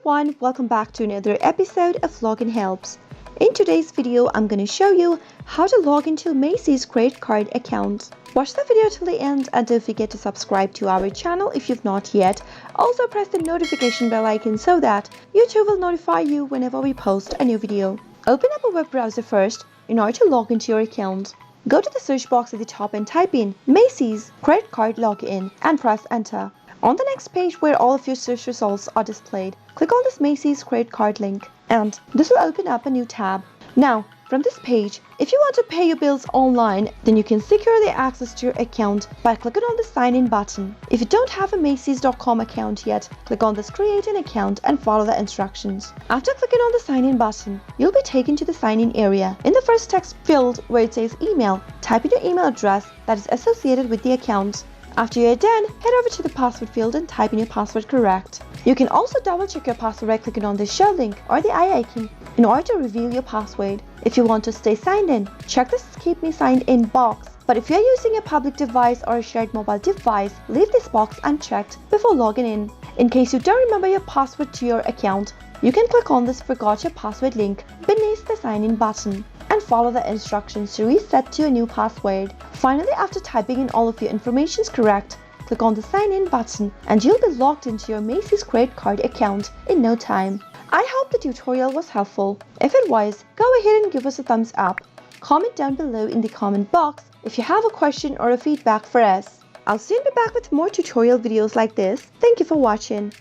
everyone, welcome back to another episode of Login Helps. In today's video, I'm going to show you how to log into Macy's credit card account. Watch the video till the end and don't forget to subscribe to our channel if you've not yet. Also press the notification bell icon so that YouTube will notify you whenever we post a new video. Open up a web browser first in order to log into your account. Go to the search box at the top and type in Macy's credit card login and press enter. On the next page where all of your search results are displayed, click on this Macy's credit card link and this will open up a new tab. Now, from this page, if you want to pay your bills online, then you can securely access to your account by clicking on the sign in button. If you don't have a Macy's.com account yet, click on this create an account and follow the instructions. After clicking on the sign in button, you'll be taken to the sign in area. In the first text field where it says email, type in your email address that is associated with the account. After you're done, head over to the password field and type in your password correct. You can also double check your password by clicking on the show link or the eye icon in order to reveal your password. If you want to stay signed in, check this keep me signed in box. But if you're using a public device or a shared mobile device, leave this box unchecked before logging in. In case you don't remember your password to your account, you can click on this forgot your password link beneath the sign in button and follow the instructions to reset to a new password. Finally, after typing in all of your information correct, click on the sign in button and you'll be logged into your Macy's credit card account in no time. I hope the tutorial was helpful. If it was, go ahead and give us a thumbs up. Comment down below in the comment box if you have a question or a feedback for us. I'll soon be back with more tutorial videos like this. Thank you for watching.